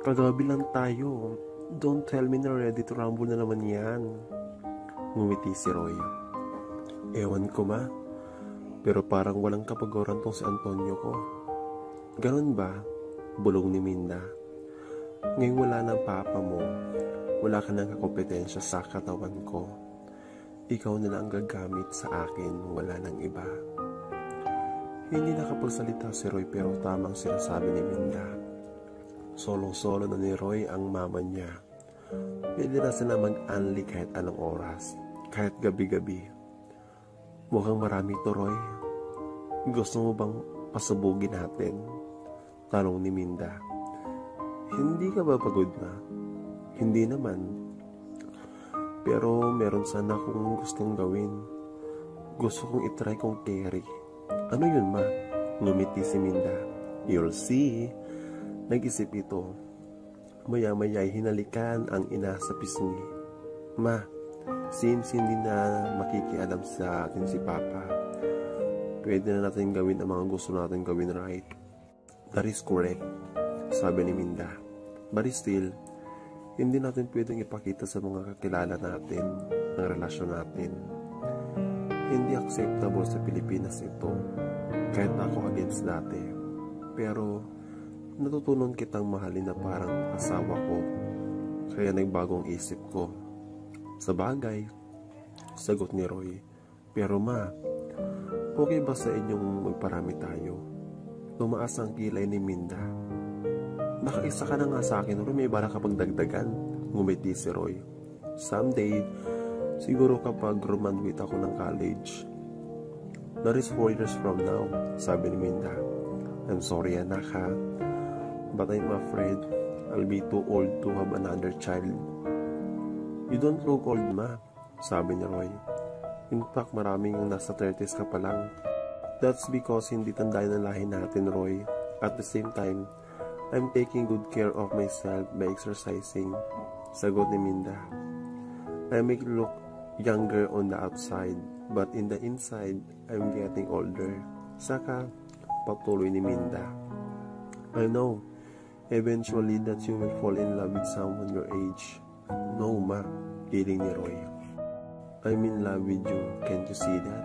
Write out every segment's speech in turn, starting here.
Kagabi lang tayo. Don't tell me na ready to rumble na naman yan. Ngumiti si Roy. Ewan ko ma, pero parang walang kapagoran tong si Antonio ko. Ganun ba? Bulong ni Minda. Ngayon wala na papa mo. Wala ka nang kakompetensya sa katawan ko. Ikaw na lang gagamit sa akin, wala nang iba. Hindi nakapagsalita si Roy pero tamang sinasabi ni Minda. Solong-solo na ni Roy ang mama niya. Pwede na sila mag-unli kahit anong oras, kahit gabi-gabi. Mukhang marami to, Roy. Gusto mo bang pasabugin natin? Tanong ni Minda. Hindi ka ba pagod na? Hindi naman. Pero meron sana akong gustong gawin. Gusto kong itry kong carry. Ano yun ma? Ngumiti si Minda. You'll see. Nag-isip ito. Maya-maya hinalikan ang ina sa pisngi. Ma, since hindi na makikialam sa atin si Papa, pwede na natin gawin ang mga gusto natin gawin, right? That is correct, sabi ni Minda. But still, hindi natin pwedeng ipakita sa mga kakilala natin ang relasyon natin. Hindi acceptable sa Pilipinas ito, kahit ako against dati. Pero natutunan kitang mahalin na parang asawa ko, kaya nagbagong isip ko. Sa bagay, sagot ni Roy. Pero ma, okay ba sa inyong magparami tayo? Tumaas ang kilay ni Minda. Nakaisa ka na nga sa akin, Roy, may bala kapag dagdagan. Ngumiti si Roy. Someday, siguro kapag graduate ako ng college. That is 4 years from now, sabi ni Minda. I'm sorry anak ha, but I'm afraid I'll be too old to have another child. You don't look old ma, sabi ni Roy. In fact, maraming yung nasa 30s ka pa lang. That's because hindi tanda na lahi natin, Roy. At the same time, I'm taking good care of myself by exercising, sagot ni Minda. I make look younger on the outside, but in the inside, I'm getting older. Saka, patuloy ni Minda. I know, eventually that you will fall in love with someone your age. No ma, kiling ni Roy. I'm in love with you, can't you see that?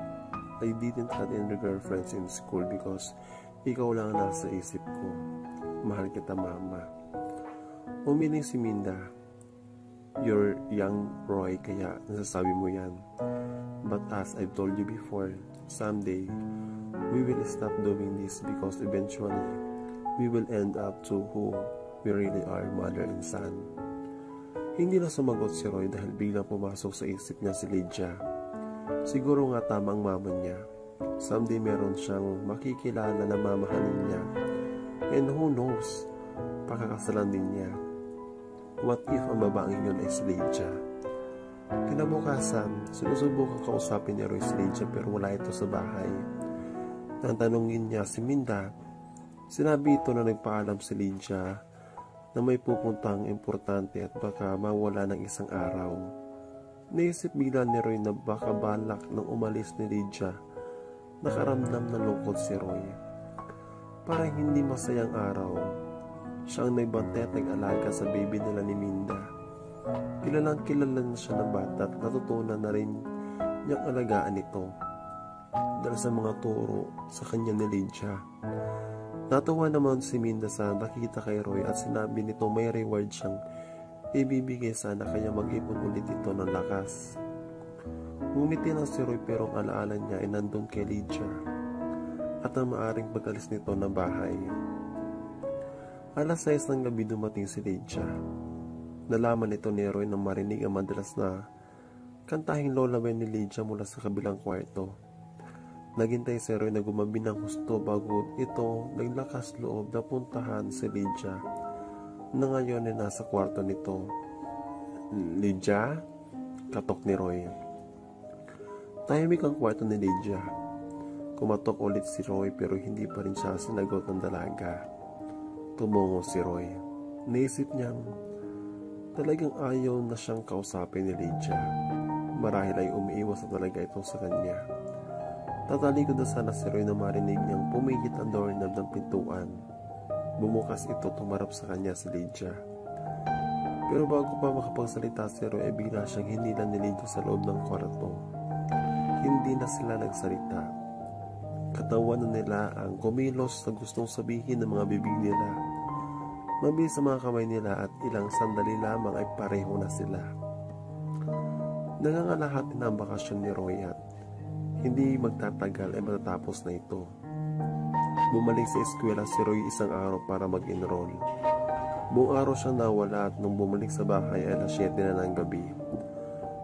I didn't have any girlfriends in school because ikaw lang nasa isip ko. Mahal kita mama. Umiling si Minda. You're young, Roy, kaya nasasabi mo yan. But as I've told you before, someday, we will stop doing this because eventually, we will end up to who we really are, mother and son. Hindi na sumagot si Roy dahil biglang pumasok sa isip niya si Lydia. Siguro nga tama ang mama niya. Someday meron siyang makikilala na mamahalin niya. And who knows, pakakasalan din niya. What if ang babaeng yun ay si Lydia? Kinabukasan, sinusubukan kausapin ni Roy si Lydia pero wala ito sa bahay. Nang tanungin niya si Minda, sinabi ito na nagpaalam si Lydia na may pupuntang importante at baka mawala ng isang araw. Naisip bigla ni Roy na baka balak nang umalis ni Lydia. Nakaramdam ng lungkot si Roy. Parang hindi masayang araw. Siya ang nagbantay at nag-alaga sa baby nila ni Minda. Kilalang kilala na siya ng bata at natutunan na rin niyang alagaan ito dahil sa mga turo sa kanya ni Lydia. Natuwa naman si Minda sa nakita kay Roy at sinabi nito may reward siyang ibibigay sana kaya mag-ipon ulit ito ng lakas. Ngumiti lang si Roy pero ang alaala niya ay nandun kay Lydia at ang maaring pag-alis nito ng bahay. Alas 6 ng gabi dumating si Lydia. Nalaman ito ni Roy na marinig ang madalas na kantahing lullaby ni Lydia mula sa kabilang kwarto. Naghintay si Roy na gumabi ng husto bago ito naglakas loob na puntahan si Lydia na ngayon ay nasa kwarto nito. Lydia? Katok ni Roy. Tahimik ang kwarto ni Lydia. Kumatok ulit si Roy pero hindi pa rin siya sinagot ng dalaga. Tumungo si Roy. Naisip niyang talagang ayaw na siyang kausapin ni Lydia. Marahil ay umiiwas na talaga ito sa kanya. Tatalikod na sana si Roy na marinig niyang pumigit ang doorknob ng pintuan. Bumukas ito, tumarap sa kanya si Lydia. Pero bago pa makapagsalita si Roy ay bigla siyang hinila ni Lydia sa loob ng kwarto. Hindi na sila nagsalita. Katawan na nila ang kumilos na gustong sabihin ng mga bibig nila. Mabilis sa mga kamay nila at ilang sandali lamang ay pareho na sila. Nangangalahati na ang bakasyon ni Roy at hindi magtatagal ay matatapos na ito. Bumalik sa eskwela si Roy isang araw para mag-enroll. Buong araw siyang nawala at nung bumalik sa bahay ay alas 7 na ng gabi.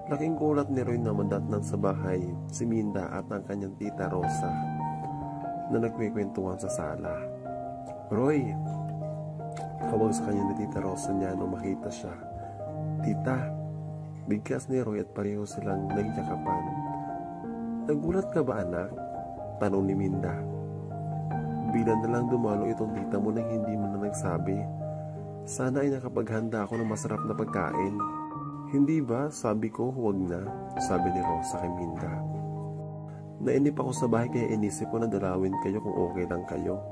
Laking gulat ni Roy na madatnan sa bahay si Minda at ang kanyang tita Rosa na nagkwekwentuhan sa sala. Roy! Tawag sa kanya ni tita Rosa niya nung makita siya. Tita! Bigkas ni Roy at pareho silang nagyakapan. Nagulat ka ba anak? Tanong ni Minda. Bigla na lang dumalo itong tita mo nang hindi mo na nagsabi. Sana ay nakapaghanda ako ng masarap na pagkain. Hindi ba? Sabi ko, huwag na. Sabi ni Rosa kay Minda. Nainip ako sa bahay kaya inisip ko na dalawin kayo kung okay lang kayo.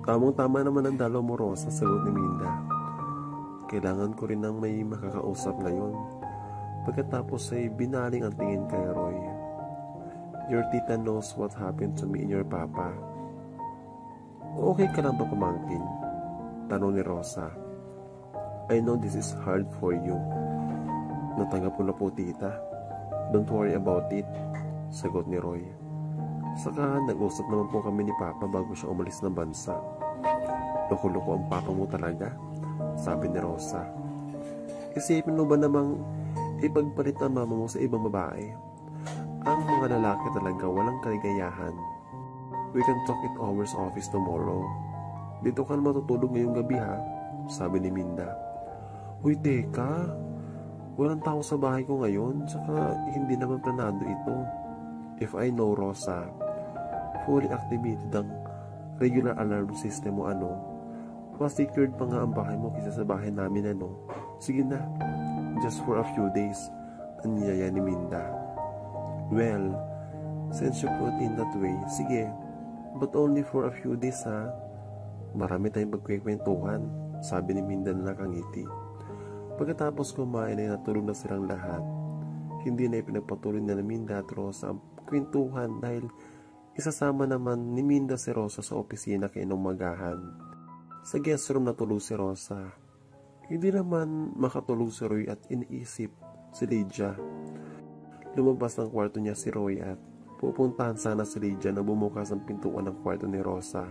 Tamang-tama naman ang dalaw mo, Rosa, sagot ni Minda. Kailangan ko rin ng may makakausap ngayon. Pagkatapos ay binaling ang tingin kay Roy. Your tita knows what happened to me and your papa. Okay ka lang ba pamangkin? Tanong ni Rosa. I know this is hard for you. Natanggap ko na po tita. Don't worry about it, sagot ni Roy. Saka nag-usap naman po kami ni Papa bago siya umalis ng bansa. Loko-loko ang papa mo talaga, sabi ni Rosa. Isipin mo ba namang ipagpalit ang mama mo sa ibang babae? Ang mga lalaki talaga walang kaligayahan. We can talk it over sa office tomorrow. Dito ka na matutulog ngayong gabi ha, sabi ni Minda. Uy, teka. Walang tao sa bahay ko ngayon, saka hindi naman planado ito. If I know, Rosa, fully activated ang regular alarm system mo mas secured pa nga ang bahay mo kaysa sa bahay namin Sige na, just for a few days, anyaya ni Minda. Well, since you put in that way, sige, but only for a few days ha. Marami tayong pagkwekwentuhan, sabi ni Minda na nakangiti. Pagkatapos kumain ay natulog na silang lahat. Hindi na ipinagpatuloy na ni Minda at Rosa ang kwentuhan dahil isasama naman ni Minda si Rosa sa opisina kay inumagahan. Sa guest room natulog si Rosa. Hindi naman makatulog si Roy at iniisip si Lydia. Lumabas ng kwarto niya si Roy at pupuntahan sana si Lydia na bumukas ang pintuan ng kwarto ni Rosa.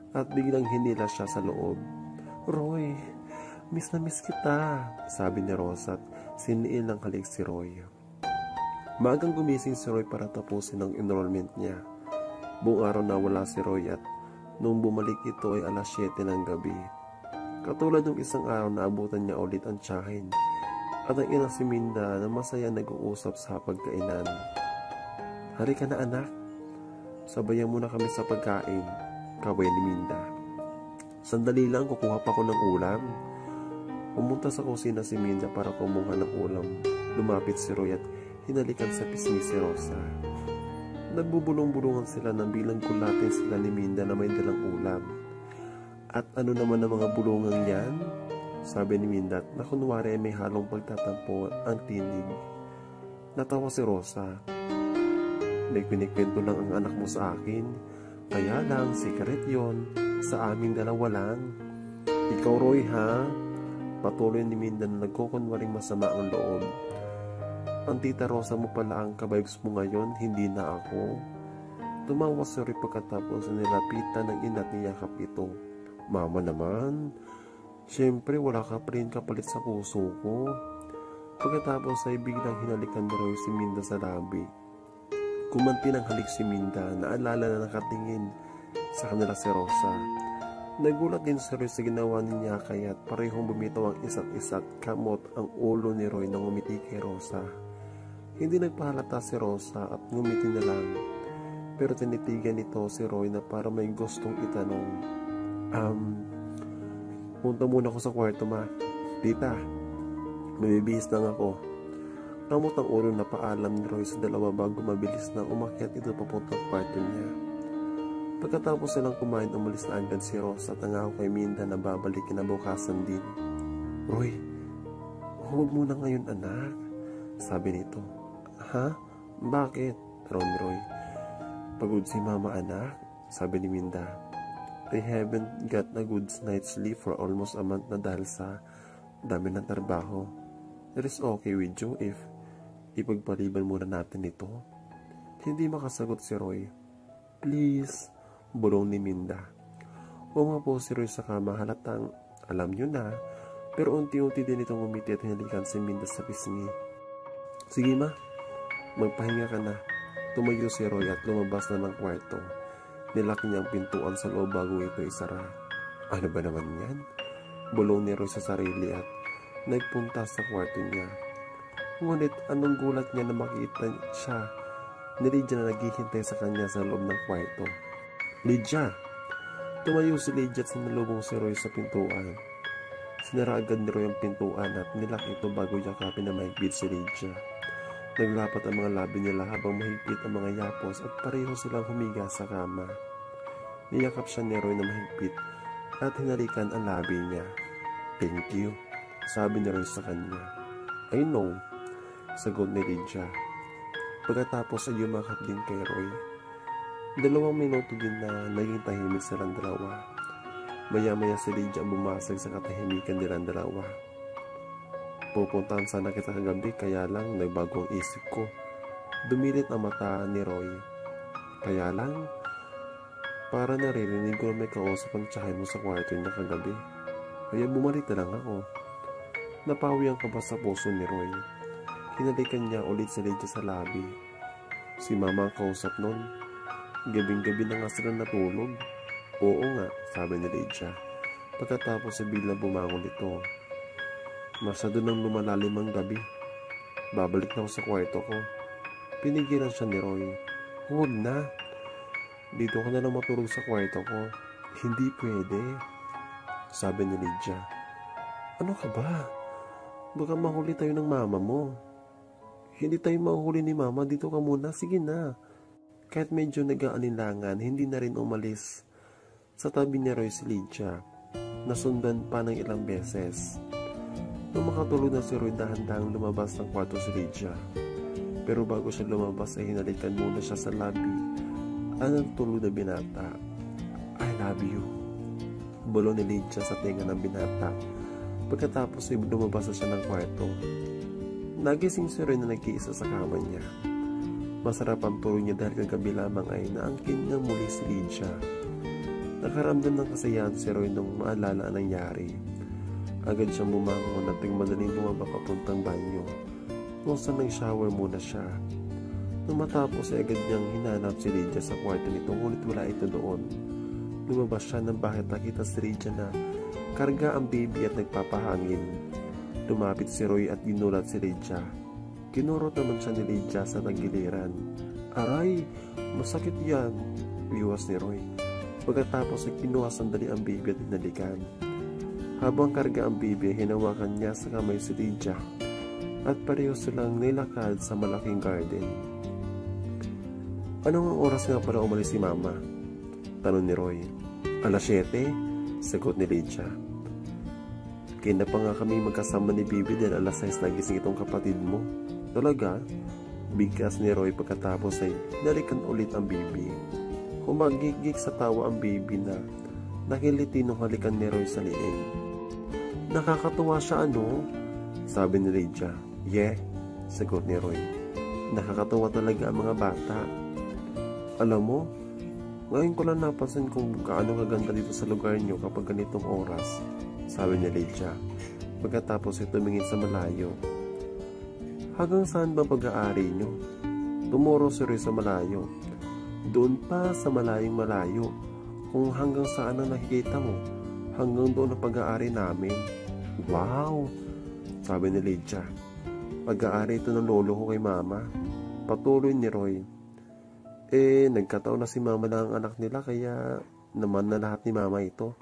At biglang hinila siya sa loob. Roy, miss na miss kita, sabi ni Rosa at siniil ng halik si Roy. Maagang gumising si Roy para tapusin ang enrollment niya. Buong araw na wala si Roy at nung bumalik ito ay alas 7 ng gabi. Katulad ng isang araw na abutan niya ulit ang tiyahin at ang inang si Minda na masaya nag-uusap sa pagkainan. Halika na anak, sabayan mo na kami sa pagkain, kaway ni Minda. Sandali lang, kukuha pa ko ng ulam. Pumunta sa kusina si Minda para kumuha ng ulam. Lumapit si Roy at hinalikan sa pisngi si Rosa. Nagbubulong-bulungan sila nang bilang kulatin sila ni Minda na may dalang ulam. At ano naman ang mga bulungang yan? Sabi ni Minda na kunwari may halong pagtatampo ang tinig. Natawa si Rosa. Nagpinikwento lang ang anak mo sa akin. Kaya lang, secret yon. Sa aming dalawa lang. Ikaw, Roy, ha? Patuloy ni Minda na nagkukunwaring masama ang loob. Ang tita Rosa mo pala ang kabibes mo ngayon, hindi na ako. Tumawa si Roy pagkatapos na nilapitan ng ina at niyakap ito. Mama naman, syempre wala ka pa rin kapalit sa puso ko. Pagkatapos ay biglang hinalikan ni Roy si Minda sa labi. Kumanti ng halik si Minda, naalala na nakatingin sa kanila si Rosa. Nagulat din si Roy sa ginawa niya kaya parehong bumitaw ang isa't isa at kamot ang ulo ni Roy nang umiti kay Rosa. Hindi nagpahalata si Rosa at ngumiti na lang. Pero tinitigan nito si Roy na para may gustong itanong. Punta muna ako sa kwarto, ma. Tita, mabibihis lang ako. Kamot ang ulo na paalam ni Roy sa dalawa bago mabilis na umakyat ito papuntang kwarto niya. Pagkatapos silang kumain, umalis na agad si Ross at nangako kay Minda na babalik kinabukasan din. Roy, huwag muna ngayon anak, sabi nito. Ha? Bakit? Tanong ni Roy. Pagod si mama anak, sabi ni Minda. I haven't got a good night's sleep for almost a month na dahil sa dami ng trabaho. It is okay with you if ipagpaliban muna natin ito. Hindi makasagot si Roy. Please, bulong ni Minda. Umapo si Roy sa kama, halatang alam nyo na, pero unti-unti din itong umiti at hinalikan si Minda sa pisngi. Sige ma, magpahinga ka na. Tumayo si Roy at lumabas na ng kwarto. Nilaki niya ang pintuan sa loob bago ito isara. Ano ba naman yan? Bulong ni Roy sa sarili at nagpunta sa kwarto niya. Ngunit anong gulat niya na makita siya ni Lydia na naghihintay sa kanya sa loob ng kwarto. Lydia! Tumayo si Lydia at sinalubong si Roy sa pintuan. Sinara agad ni Roy ang pintuan at nilak ito bago yakapin na mahigpit si Lydia. Naglapat ang mga labi nila habang mahigpit ang mga yapos at pareho silang humiga sa kama. Niyakap siya ni Roy na mahigpit at hinalikan ang labi niya. Thank you, sabi ni Roy sa kanya. I know, sagot ni Lydia. Pagkatapos ay yumakap din kay Roy. 2 minuto din na naging tahimik silang dalawa. Maya-maya si Lydia bumasag sa katahimikan nilang dalawa. Pupuntahan sana kita kagabi kaya lang nagbago ang isip ko. Dumilit ang mata ni Roy. Kaya lang, para naririnig ko na may kausap ang tsahin mo sa kwarto niya kagabi. Kaya bumalik na lang ako. Napawi ang kaba sa puso ni Roy. Hinalikan niya ulit si Lydia sa labi. Si mama ang kausap nun. Gabing-gabi na nga sila natulog. Oo nga, sabi ni Lydia. Pagkatapos ay biglang bumangon ito. Masyado nang lumalalim ang gabi. Babalik na ako sa kwarto ko. Pinigilan siya ni Roy. Huwag na. Dito ka na lang matulog sa kwarto ko. Hindi pwede, sabi ni Lydia. Ano ka ba? Baka mahuli tayo ng mama mo. Hindi tayo mahuli ni mama. Dito ka muna. Sige na. Kahit medyo nag-aalinlangan, hindi na rin umalis. Sa tabi ni Roy si Lydia. Nasundan pa ng ilang beses. Nung makatulog na si Roy, dahan-dahang lumabas ng kwarto si Lydia. Pero bago siya lumabas ay hinalikan muna siya sa labi ang nagtulog na binata. I love you, bulong ni Lydia sa tenga ng binata. Pagkatapos ay lumabas na siya ng kwarto. Nagising si Roy na nag-iisa sa kama niya. Masarap ang tulog niya dahil kagabi lamang ay naangkin niya muli si Lydia. Nakaramdam ng kasayahan si Roy nung maalala ang nangyari. Agad siyang bumangon at madaling bumaba papuntang banyo, kung saan nag-shower muna siya. Nung matapos ay agad niyang hinanap si Lydia sa kwarto nito, ngunit wala ito doon. Lumabas siya ng bahay at nakita si Lydia na karga ang baby at nagpapahangin. Lumapit si Roy at ginulat si Lydia. Kinurot naman siya ni Lydia sa tagiliran. Aray, masakit yan, iwas ni Roy. Pagkatapos ay kinuha sandali ang baby at hinalikan. Habang karga ang baby, hinawakan niya sa kamay si Lydia at pareho silang nilakad sa malaking garden. Anong oras nga pala umalis si mama? Tanong ni Roy. 7:00, sagot ni Lydia. Kaya pa nga kami magkasama ni baby dahil 6:00 nagising itong kapatid mo. Talaga? Bigkas ni Roy pagkatapos ay nalikan ulit ang baby. Humagigik sa tawa ang baby na nakiliti nung halikan ni Roy sa liig. Nakakatuwa siya ano? Sabi ni Lydia. Yeah, sagot ni Roy. Nakakatuwa talaga ang mga bata. Alam mo, ngayon ko lang napansin kung gaano kaganda dito sa lugar niyo kapag ganitong oras, sabi ni Lydia. Pagkatapos ay tumingin sa malayo. Hanggang saan ba pag-aari niyo? Tumuro si Roy sa malayo. Doon pa sa malayong malayo. Kung hanggang saan ang nakikita mo, hanggang doon ang pag-aari namin. Wow! Sabi ni Lydia. Pag-aari ito ng lolo ko kay mama. Patuloy ni Roy. Nagkataon na si mama na ang anak nila kaya naman na lahat ni mama ito.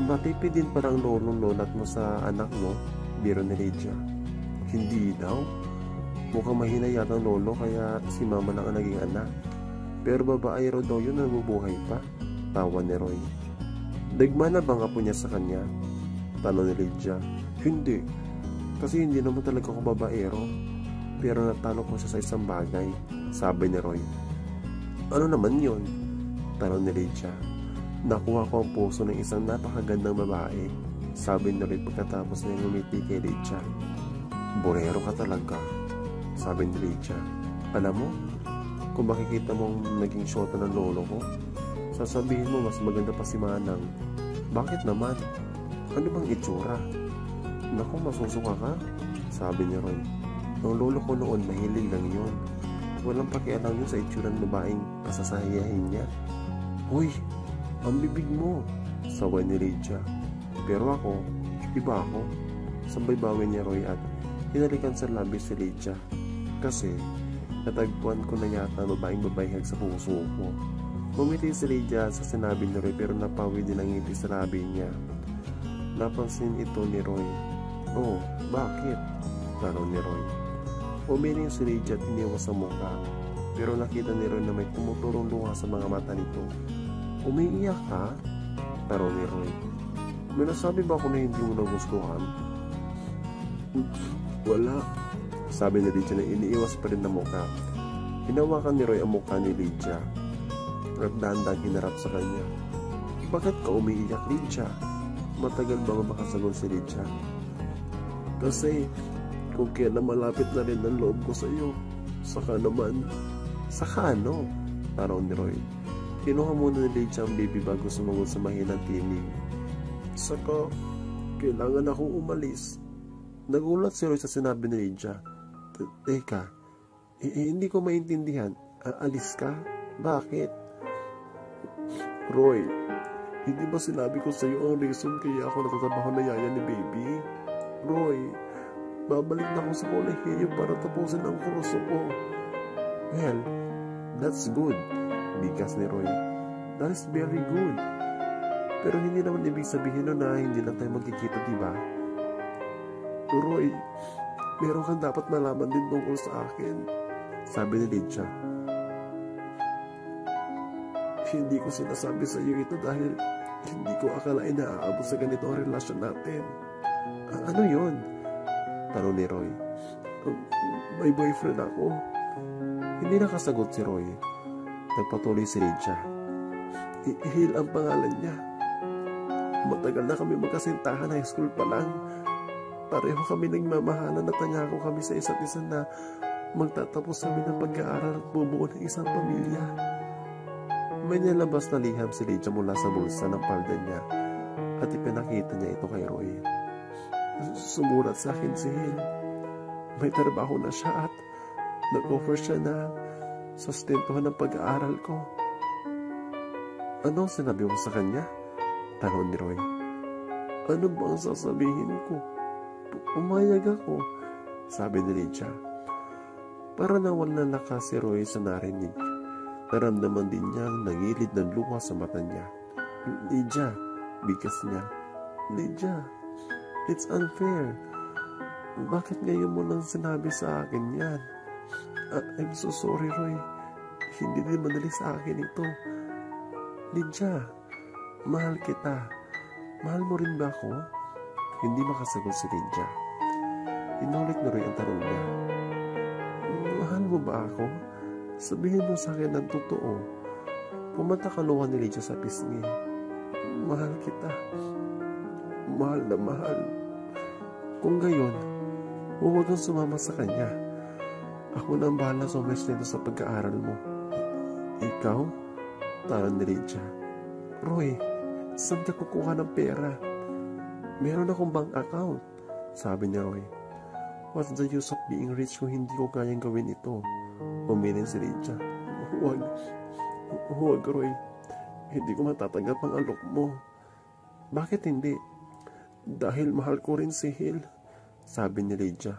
Matipid din parang lolong lolat mo sa anak mo, biro ni Lydia. Hindi daw. Mukhang mahina yata ang lolo kaya si mama lang ang naging anak. Pero babae raw daw yun na nabubuhay pa. Tawa ni Roy. Dagma na bang apo niya sa kanya? Tanong ni Lydia. Hindi. Kasi hindi naman talaga ako babaero. Pero natalo ko siya sa isang bagay. Sabi ni Roy. Ano naman yun? Tanong ni Lydia. Nakuha ko ang puso ng isang napakagandang babae. Sabi ni Roy pagkatapos niya ngumiti kay Lydia. Borero ka talaga. Sabi ni Lydia. Alam mo, kung makikita mong naging shota ng lolo ko, sasabihin mo mas maganda pa si Manang. Bakit naman? Ano bang itsura? Naku, masusuka ka? Sabi ni Roy. Ang lolo ko noon mahilig lang yun. Walang pakialam yun sa itsura ng babaeng pasasahiyahin niya. Uy, ang bibig mo, saway ni Lydia. Pero ako, iba ako. Sabay bawi ni Roy at hinalikan sa labis si Lydia. Kasi natagpuan ko na yata ang babaeng babayhag sa puso ko. Bumiti si Lydia sa sinabi ni Roy pero napawi din ang ngiti sa labi niya. Napansin ito ni Roy. Oh, bakit? Tanong ni Roy. Umiling si Lydia at iniwas ang mukha. Pero nakita ni Roy na may tumuturong luha sa mga mata nito. Umiiyak ka? Tanong ni Roy. May nasabi ba ako na hindi mo nagustuhan? Wala. Sabi ni Lydia na iniiwas pa rin ang mukha. Hinawakan ni Roy ang mukha ni Lydia at dahan-dahan hinarap sa kanya. Bakit ka umiiyak, Lydia? Matagal ba makasagot si Lydia? Kasi kung kailan malapit na rin ang loob ko sa iyo. Saka naman. Saka ano? Tanong ni Roy. Kinuha muna ni Lydia ang baby bago sumagot sa mahinang tinig. Saka kailangan akong umalis. Nagulat si Roy sa sinabi ni Lydia. Teka, hindi ko maintindihan. Aalis ka? Bakit? Roy, hindi ba sinabi ko sa iyo ang reason kaya ako natatrabaho na yaya ni baby? Roy, babalik na ako sa kolehiyo para tapusin ang kurso ko. Well, that's good. Bigas ni Roy. That is very good. Pero hindi naman ibig sabihin na hindi lang tayo magkikita, diba? Roy, meron kang dapat malaman din tungkol sa akin. Sabi ni Lydia. Hindi ko sinasabi sa iyo ito dahil hindi ko akalain na aabot sa ganito ang relasyon natin. Ano yun? Tanong ni Roy. May boyfriend ako. Hindi nakasagot si Roy. Nagpatuloy si Lydia. Hill ang pangalan niya. Matagal na kami magkasintahan, high school pa lang. Pareho kami nagmamahalan at nangako kami sa isa't isa na magtatapos kami ng pag-aaral at bubuo ng isang pamilya. May nilabas na liham si Lydia mula sa bulsa ng palda niya at ipinakita niya ito kay Roy. Sumulat sa akin si Hill. May trabaho na siya at nag-offer siya na sustentuhan ng pag-aaral ko. Ano sinabi mo sa kanya? Tanong ni Roy. Ano ba ang sasabihin ko? Umayag ako, sabi ni Lydia. Para nawala na lakas si Roy sa narinig. Naramdaman din niyang nangilid ng luha sa mata niya. Lydia, bigas niya. Lydia, it's unfair. Bakit ngayon mo lang sinabi sa akin yan? I'm so sorry, Roy. Hindi din madali sa akin ito. Lydia, mahal kita. Mahal mo rin ba ako? Hindi makasagot si Lydia. Inulit na Roy ang tanong niya. Mahal mo ba ako? Sabihin mo sa akin ng totoo. Pumanta ka luha ni Lydia sa pisngi. Mahal kita. Mahal na mahal. Kung gayon, huwag kang sumama sa kanya. Ako na ang bahala sa umesnito sa pag-aaral mo. Ikaw? Tanong ni Lydia. Roy, saan ka kukuha ng pera? Meron akong bank account, sabi ni Roy. What's the use of being rich kung hindi ko kayang gawin ito? Umiling si Lydia. Huwag Roy. Hindi ko matatanggap ang alok mo. Bakit hindi? Dahil mahal ko rin si Hill, sabi ni Lydia.